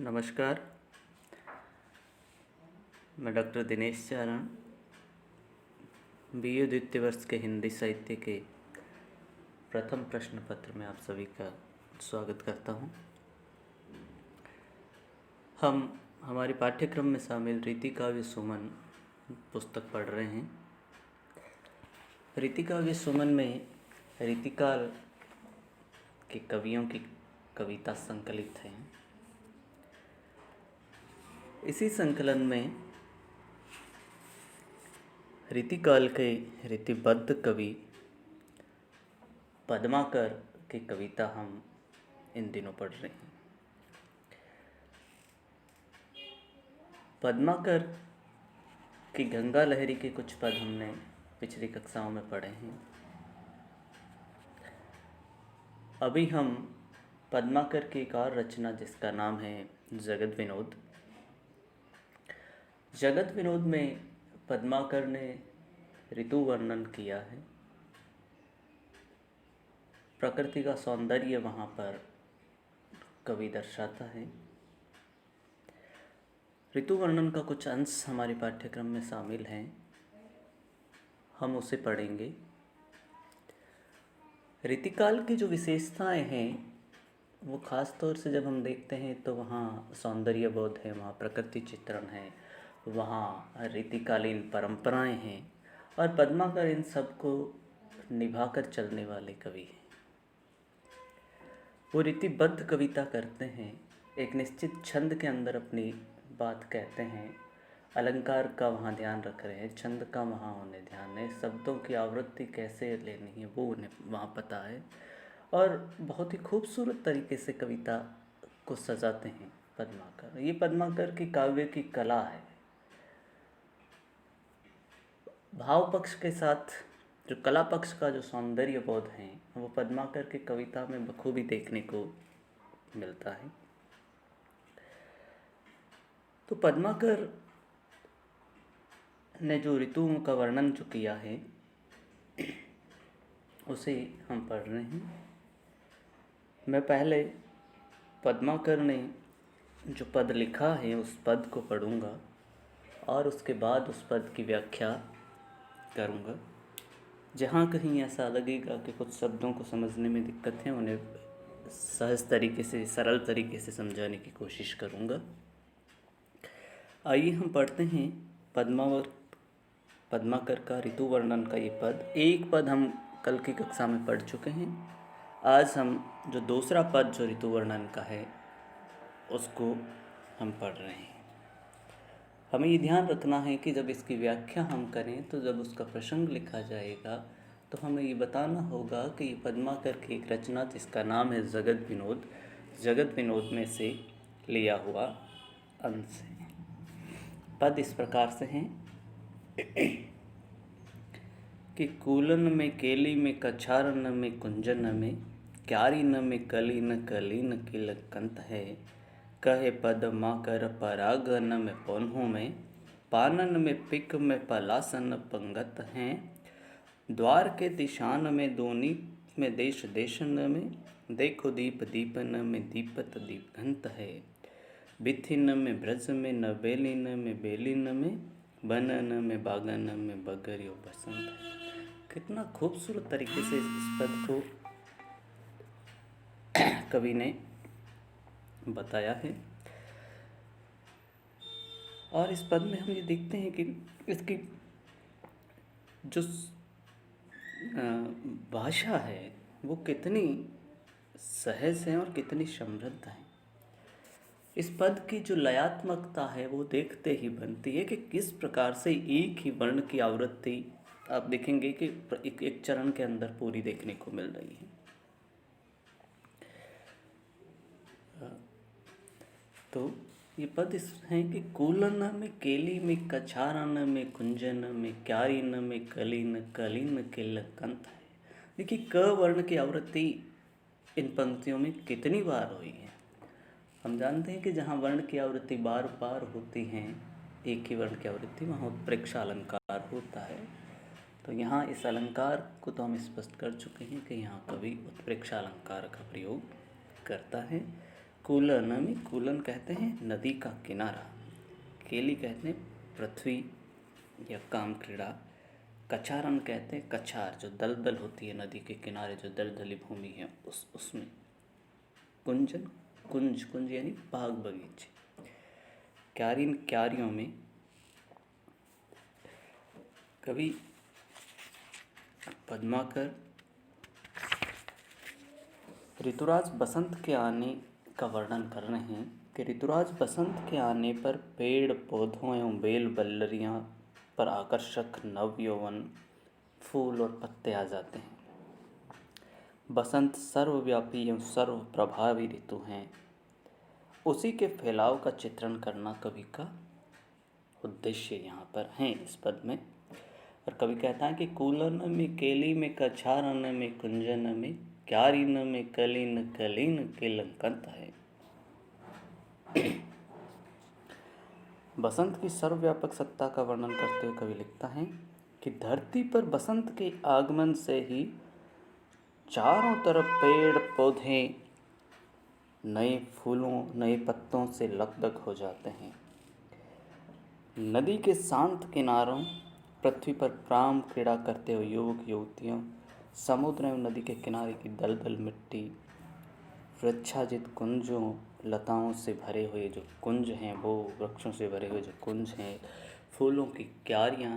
नमस्कार। मैं डॉक्टर दिनेश चारण बीए द्वितीय वर्ष के हिंदी साहित्य के प्रथम प्रश्न पत्र में आप सभी का स्वागत करता हूं। हम हमारे पाठ्यक्रम में शामिल रीति काव्य सुमन पुस्तक पढ़ रहे हैं। रीति काव्य सुमन में रीतिकाल के कवियों की कविता संकलित है। इसी संकलन में रीतिकाल के रीतिबद्ध कवि पद्माकर की कविता हम इन दिनों पढ़ रहे हैं। पद्माकर की गंगा लहरी के कुछ पद हमने पिछली कक्षाओं में पढ़े हैं। अभी हम पद्माकर की एक और रचना जिसका नाम है जगत विनोद। जगत विनोद में पद्माकर ने ऋतु वर्णन किया है। प्रकृति का सौंदर्य वहाँ पर कवि दर्शाता है। ऋतु वर्णन का कुछ अंश हमारे पाठ्यक्रम में शामिल हैं, हम उसे पढ़ेंगे। ऋतिकाल की जो विशेषताएं हैं वो ख़ास तौर से जब हम देखते हैं तो वहाँ सौंदर्य बोध है, वहाँ प्रकृति चित्रण है, वहाँ रीतिकालीन परंपराएं हैं और पद्माकर इन सब को निभाकर चलने वाले कवि हैं। वो रीतिबद्ध कविता करते हैं, एक निश्चित छंद के अंदर अपनी बात कहते हैं, अलंकार का वहाँ ध्यान रख रहे हैं, छंद का वहाँ उन्हें ध्यान है, शब्दों की आवृत्ति कैसे लेनी है वो उन्हें वहाँ पता है और बहुत ही खूबसूरत तरीके से कविता को सजाते हैं पद्माकर। ये पद्माकर की काव्य की कला है। भाव पक्ष के साथ जो कला पक्ष का जो सौंदर्य बोध है वो पद्माकर की कविता में बखूबी देखने को मिलता है। तो पद्माकर ने जो ऋतुओं का वर्णन जो किया है उसे हम पढ़ रहे हैं। मैं पहले पद्माकर ने जो पद लिखा है उस पद को पढ़ूंगा और उसके बाद उस पद की व्याख्या करूंगा। जहाँ कहीं ऐसा लगेगा कि कुछ शब्दों को समझने में दिक्कत है, उन्हें सहज तरीके से, सरल तरीके से समझाने की कोशिश करूंगा। आइए हम पढ़ते हैं पद्माकर का ऋतु वर्णन का ये पद। एक पद हम कल की कक्षा में पढ़ चुके हैं। आज हम जो दूसरा पद जो ऋतु वर्णन का है उसको हम पढ़ रहे हैं। हमें ये ध्यान रखना है कि जब इसकी व्याख्या हम करें तो जब उसका प्रसंग लिखा जाएगा तो हमें ये बताना होगा कि ये पद्माकर की एक रचना जिसका नाम है जगत विनोद, जगत विनोद में से लिया हुआ अंश है। पद इस प्रकार से हैं कि कूलन में केली में कछारन में कुंजन में क्यारीन में कलीन कलीन किलकंत है। कहे पद्माकर परागन में पौन्हों में पानन में पिक में पलासन पंगत हैं। द्वार के दिशान में दोनी में देश देशन में देखो दीप दीपन में दीपत दीपघंत है। बिथिन में ब्रज में नबेलिन में बेलिन में बनन में बागन में बगरियो बसंत है। कितना खूबसूरत तरीके से इस पद को कवि ने बताया है। और इस पद में हम ये देखते हैं कि इसकी जो भाषा है वो कितनी सहज है और कितनी समृद्ध है। इस पद की जो लयात्मकता है वो देखते ही बनती है कि किस प्रकार से एक ही वर्ण की आवृत्ति आप देखेंगे कि एक चरण के अंदर पूरी देखने को मिल रही है। तो ये पद इस हैं कि कूलन में केली में कछारन में कुंजन में क्यारीन में कलीन कलीन किलकंत है। देखिए क वर्ण की आवृत्ति इन पंक्तियों में कितनी बार हुई है। हम जानते हैं कि जहाँ वर्ण की आवृत्ति बार बार होती हैं, एक ही वर्ण की आवृत्ति, वहाँ उत्प्रेक्षा अलंकार होता है। तो यहाँ इस अलंकार को तो हम स्पष्ट कर चुके हैं कि यहाँ कवि उत्प्रेक्षा अलंकार का प्रयोग करता है। कूलन में कूलन कहते हैं नदी का किनारा, केली कहते हैं पृथ्वी या काम क्रीड़ा, कछारन कहते हैं कछार जो दलदल होती है नदी के किनारे, जो दलदली भूमि है उसमें, कुंजन कुंज कुंज यानी बाग बगीचे, क्यारिन क्यारियों में। कवि पद्माकर ऋतुराज बसंत के आने का वर्णन कर रहे हैं कि ऋतुराज बसंत के आने पर पेड़ पौधों एवं बेल बल्लरियां पर आकर्षक नवयौवन फूल और पत्ते आ जाते हैं। बसंत सर्वव्यापी एवं सर्व प्रभावी ऋतु हैं। उसी के फैलाव का चित्रण करना कवि का उद्देश्य यहाँ पर है इस पद में। और कवि कहता है कि कूलन में केली में कछारन में कुंजन में क्यारिन में कलिन कलिन किलंकंत है। बसंत की सर्वव्यापक सत्ता का वर्णन करते हुए कवि लिखता है कि धरती पर बसंत के आगमन से ही चारों तरफ पेड़ पौधे नए फूलों नए पत्तों से लकदक हो जाते हैं। नदी के शांत किनारों पृथ्वी पर प्राम क्रीड़ा करते हुए युवक युवतियों, समुद्र एवं नदी के किनारे की दलदल मिट्टी, वृक्षाजित कुंजों लताओं से भरे हुए जो कुंज हैं, वो वृक्षों से भरे हुए जो कुंज हैं, फूलों की क्यारियाँ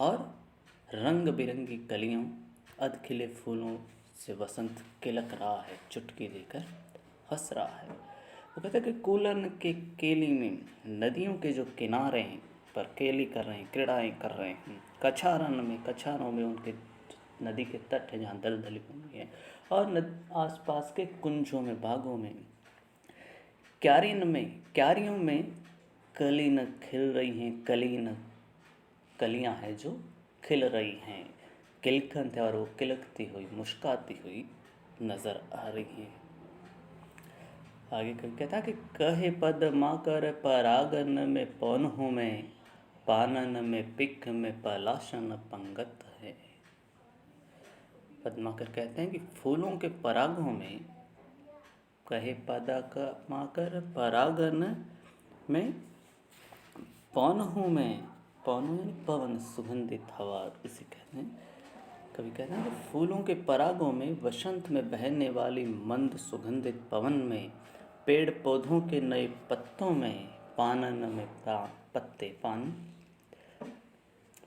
और रंग बिरंगी कलियों, अधखिले फूलों से वसंत किलक रहा है, चुटकी देकर हंस रहा है। वो कहते हैं कि कूलन के केली में नदियों के जो किनारे हैं पर केली कर रहे हैं, क्रीड़ाएँ कर रहे हैं, कछारन में कछारों में उनके नदी के तट है जहाँ दलदली बनी है, और आसपास के कुंजों में बागों में, क्यारियों में कलीन खिल रही हैं, कलीन कलियाँ हैं जो खिल रही हैं, किलकंत है और वो किलकती हुई मुस्काती हुई नजर आ रही है। आगे कवि कहता है कि कहे पद माकर परागन में पौनहु में पानन में पिक में पलाशन पंगत है। पद्माकर कहते हैं कि फूलों के परागों में, कहे पदा का माकर परागन में पौनहु में, पौनहु यानी पवन सुगंधित हवा इसे कहते हैं। कवि कहते हैं कि फूलों के परागों में, वसंत में बहने वाली मंद सुगंधित पवन में, पेड़ पौधों के नए पत्तों में, पानन में पत्ते पान,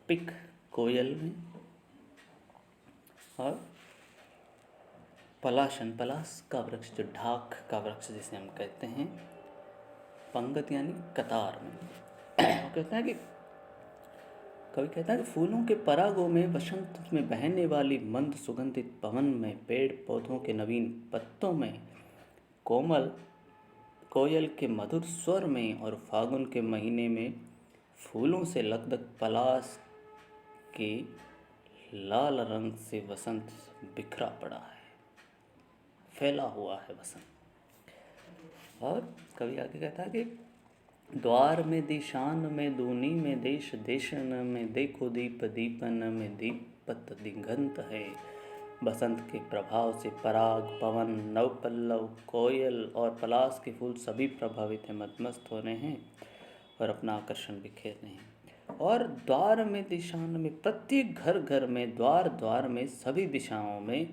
पिक कोयल में, और पलाशन पलाश का वृक्ष जो ढाक का वृक्ष जिसे हम कहते हैं, पंगत यानी कतार में। कहता है कि कवि कहता है कि फूलों के परागों में, वसंत में बहने वाली मंद सुगंधित पवन में, पेड़ पौधों के नवीन पत्तों में, कोमल कोयल के मधुर स्वर में, और फागुन के महीने में फूलों से लकदक पलाश के लाल रंग से वसंत बिखरा पड़ा है, फैला हुआ है वसंत। और कवि आगे कहता है कि द्वार में दिशान में दूनी में देश देशन में, देखो दीप दीपन में दीपत दिगंत है। बसंत के प्रभाव से पराग, पवन, नवपल्लव, कोयल और पलाश के फूल सभी प्रभावित हैं, मदमस्त हो रहे हैं और अपना आकर्षण बिखेर रहे हैं। और द्वार में दिशान में, प्रत्येक घर घर में, द्वार द्वार में, सभी दिशाओं में,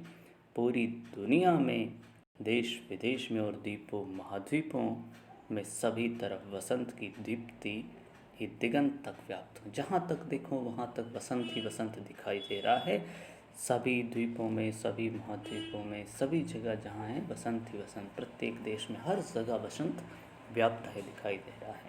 पूरी दुनिया में, देश विदेश में और द्वीपों महाद्वीपों में सभी तरफ वसंत की दीप्ति ही दिगंत तक व्याप्त हो। जहाँ तक देखो वहाँ तक वसंत ही वसंत दिखाई दे रहा है। सभी द्वीपों में, सभी महाद्वीपों में, सभी जगह जहाँ है वसंत ही वसंत, प्रत्येक देश में हर जगह वसंत व्याप्त है, दिखाई दे रहा है।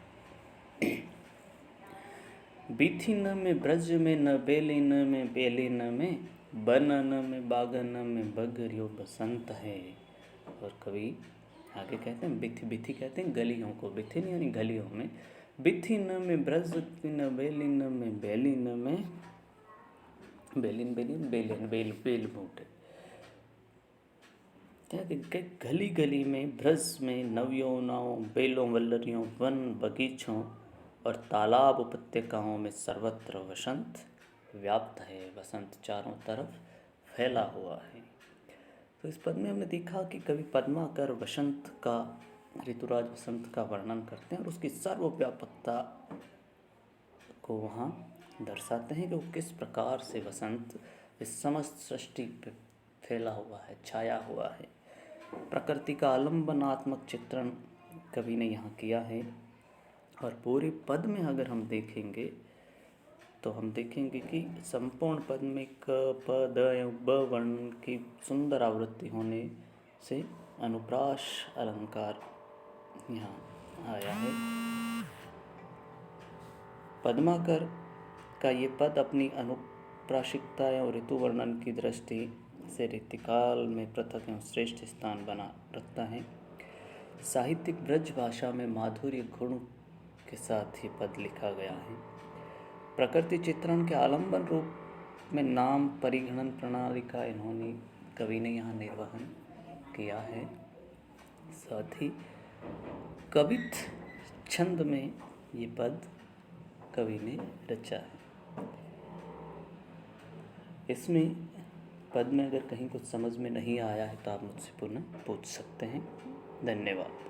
बीथिन में ब्रज में, न बेलिन में बेलिन में, बनन में बागन में बगरियो बसंत है। और कवि आगे कहते हैं, बिथि बिथि कहते हैं गलियों को, बिथिन यानी गलियों में, बिथिन में ब्रज न बेलिन में बेलिन में, बेलिन बेलिन बेलिन बेल बेल बूटे, गली गली में, ब्रज में, नवयौवनाओं, बेलों वल्लरियों, वन बगीचों और तालाब उपत्यकाओं में सर्वत्र वसंत व्याप्त है, वसंत चारों तरफ फैला हुआ है। तो इस पद में हमने देखा कि कवि पद्माकर वसंत का ऋतुराज वसंत का वर्णन करते हैं और उसकी सर्वव्यापकता को वहाँ दर्शाते हैं कि वो किस प्रकार से वसंत इस समस्त सृष्टि पे फैला हुआ है, छाया हुआ है। प्रकृति का आलंबनात्मक चित्रण कवि ने यहाँ किया है। और पूरे पद में अगर हम देखेंगे तो हम देखेंगे कि संपूर्ण पद में क प द एवं ब वर्ण की सुंदर आवृत्ति होने से अनुप्रास अलंकार यहाँ आया है। पद्माकर का ये पद अपनी अनुप्रासिकता और ऋतु वर्णन की दृष्टि से ऋतुकाल में पृथक एवं श्रेष्ठ स्थान बना रखता है। साहित्यिक ब्रज भाषा में माधुर्य गुण के साथ ये पद लिखा गया है। प्रकृति चित्रण के आलंबन रूप में नाम परिगणन प्रणाली का इन्होंने कवि ने यहाँ निर्वहन किया है। साथ ही कवित छंद में ये पद कवि ने रचा है। इसमें पद में अगर कहीं कुछ समझ में नहीं आया है तो आप मुझसे पुनः पूछ सकते हैं। धन्यवाद।